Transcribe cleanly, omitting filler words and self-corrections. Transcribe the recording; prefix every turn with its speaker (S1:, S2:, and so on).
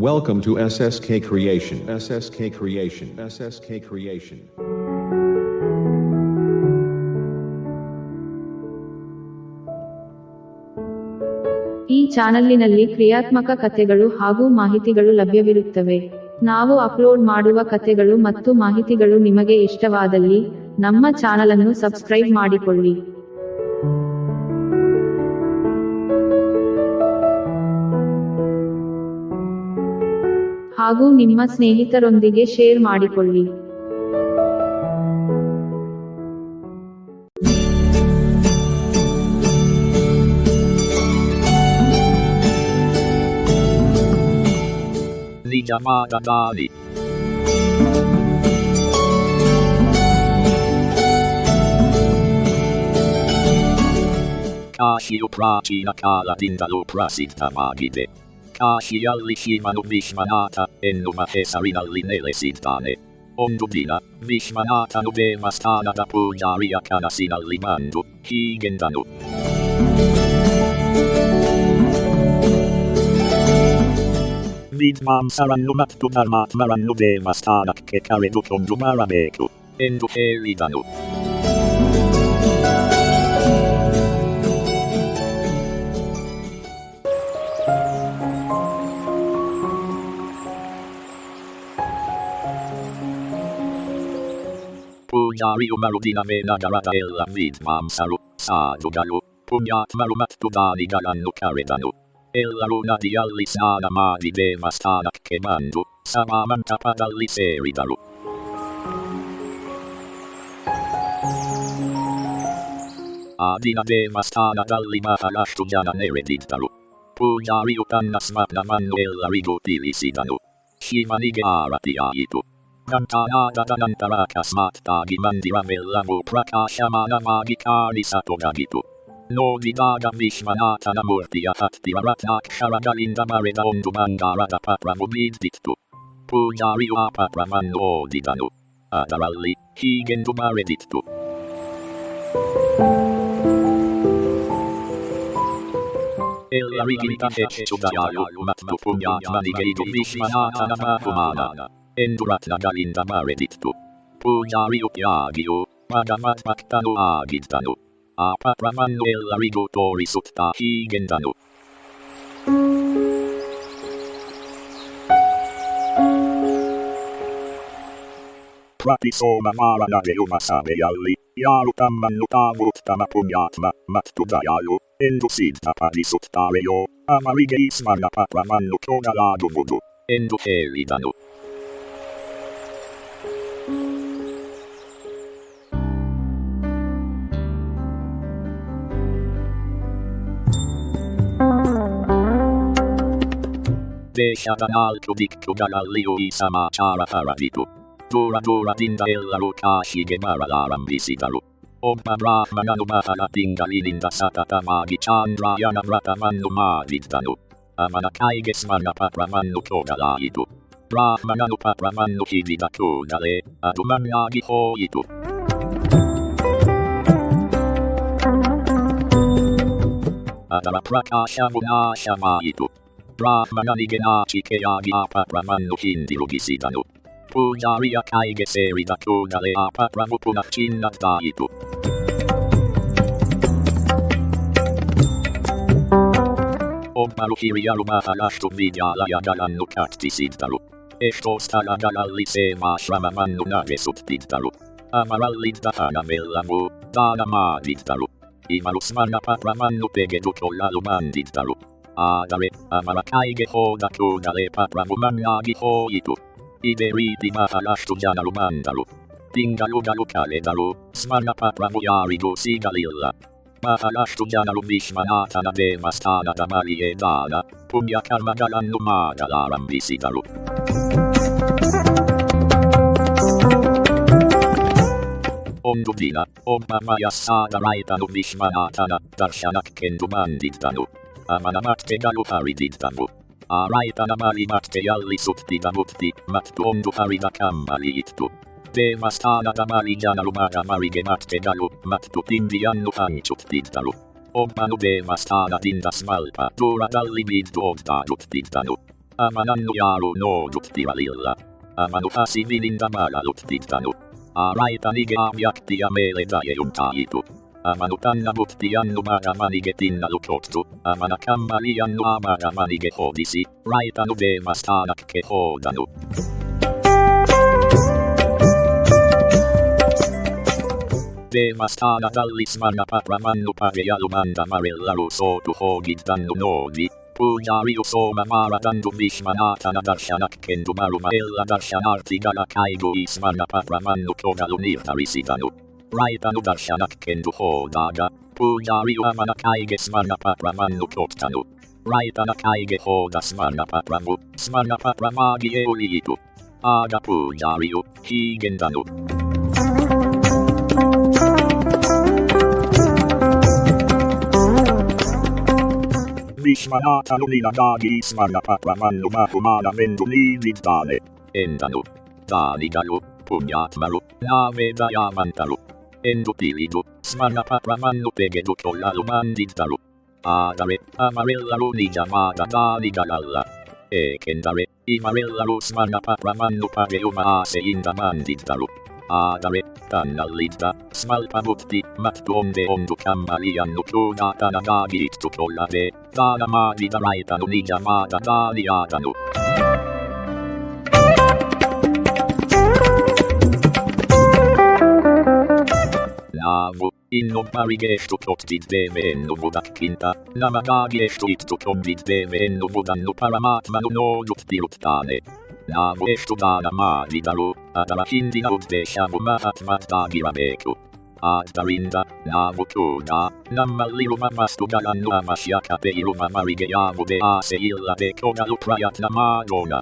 S1: Welcome to SSK Creation. SSK Creation. SSK Creation.
S2: ಈ ಚಾನಲ್ಲಿನಲ್ಲಿ ಕ್ರಿಯಾತ್ಮಕ ಕಥೆಗಳು ಹಾಗೂ ಮಾಹಿತಿಗಳು ಲಭ್ಯವಿರುತ್ತವೆ. ನಾವು ಅಪ್ಲೋಡ್ ಮಾಡುವ ಕಥೆಗಳು ಮತ್ತು ಮಾಹಿತಿಗಳು ನಿಮಗೆ ಇಷ್ಟವಾದಲ್ಲಿ ನಮ್ಮ ಚಾನಲ್ ಅನ್ನು ಸಬ್ಸ್ಕ್ರೈಬ್ ಮಾಡಿಕೊಳ್ಳಿ. ಹಾಗೂ ನಿಮ್ಮ ಸ್ನೇಹಿತರೊಂದಿಗೆ ಶೇರ್ ಮಾಡಿಕೊಳ್ಳಿ.
S3: Chiamata Dali. Casio pracina cala dindalo prasita magide. Casialli shimanu vishmanata, ennuma hesarinalli nelle siddane. Ondudina, vishmanata nubema stana da pujaria canasinalli mandu, higendanu. Vidmam sarannu mattu dharmat marannu devastanak ke karedu kondu marabeku. Endu helidanu. Pujari umarudina vena garada ella vidmam saru, sadugalu, punyat marumattu dani garannu karedanu. Ella runa di alli sana madi devastanak che mandu, samamanta padalli seridaru. Adina devastana dalli maharashtu jana nerediddaru. Pujari utannas magna mannu ella rigutilisidanu. Shimanige arati aitu. Gantanada danantaraka smattagi mandira vellamu prakashamana magikari satogagitu. No vidaga vishmanata namurtiya hattivaratnak sharagalinda mareda ondumangarada papramubidittu. Pujariyu apapramannu odidanu. Adaralli, higendu maredittu. Ella riginta hecchudayalu mattu punyatmanigeidu vishmanata namahumana. Enduratna galinda maredittu. Pujariyu pyagiyu, magamat maktanu agidtanu. Apapramannu ella rigutori sutta higendanu. Pratisoma maranade umasabejalli, jaalutammannu taavuttama punyatma, mattudajalu, endusidta padisuttarejo, amarigeismarna papramannu kogaladumudu, endu helidanu. Deshadanaltu diktugalalliu isamachara haraditu. Dura dinda ella rukashige maralaram visitaru. Omma brahmananu maharatingalinda satata magi chandrayana vratamannu madidtanu. Amanakaigesmarna papramannu kogalaitu. Brahmananu papramannu hidida kogale, adumanyagi hoitu. Adara prakashamu nashamaitu. Brahmananigenachi keyagi apapramannu hindirugisidanu. Pujariya kaige serida kogale apapramu punachchinnadaitu. Ommaru hiriyalu maharashtu vidyalaya galannu kattisiddaru. Ehtostara galalli semashrammannu nagesutiddaru. Amaralliddatana mellamu, dana madiddaru. Imalu smarna papramannu pegedu kollalu mandiddaru. Adare, amarakaige hoda kogale papramu manyagi hoitu. Ideriti maharashtu janalu mandalu. Dingalugalu kaledalu, smarna papramu yarigu sigalilla. Maharashtu janalu vishmanatana devastana damaliye dana, punya karmagalannu magalaram visidaru. Ondudina, omma mayassada raitanu vishmanatana, darshanak kendu mandiddanu. Amanamattegalu harididdanu. Araitana malimattejalli suttidamutti, mattu ondu harida kammaliittu. Devastana damali janalu maga marigemattegalu, mattu tindiannu hanchuttidalu. Ommanu devastana tindas malpa, dura dalli biddooddaaduttiddanu. Amanannu yaru nooduttivalilla. Amanu hasivilinda magaluttittanu. Araitanige avjaktia meille dajejuntaitu. Amanu tannabuttiannu magamanige tinnalukottu. Amana kammaliannu amagamanige hodisi. Raitanu deemastanakke hoodanu. Deemastana dallismana patramannu parejalumanda marellaru sootu hoogiddannu noodi. Pujariu soma maradandu vishmanatana darshanakkendu maruma ella darshanartigala kaigu ismana patramannu togalu nirtarisitanu. Raitanu darshanakkendu hodaga. Pujariu amana kaige smana patramannu tottanu. Raitana kaige hoda smana patramu. Smana patramagi euliitu. Aga pujariu higendanu. Vishmanatanu nilagagi smana patramannu mahumana vendu nividdane. Endanu. Danigalu. Punyatmaru. Navedayamantaru. Endu pilidu. Smana patramannu tegedu tollalu mandiddaru. Adare. Amarellaru nijamada danigalalla. Ekendare. Imarellaru smana patramannu pareuma ase inda mandiddaru. Adare. Tannallidda. Smalpamutti. Mattuonde ondu kammaliannu kudatana dagittu tollave. Dana madida raitanu nijamada daniadanu. Navu. Innum parigestu tottidveme ennu mudakkinta. Namagagestu ittu tombidveme ennu mudannu paramatmanu nooduttiruttane. Navu estu dana madidaru. Adara hindina uddeshamu mahatmat dagirabeku. Addarinda, navu kuda, nammalliruma mastugalannu amashakapeiruma marigeyamu de ase illa de kogalu prayatna madona.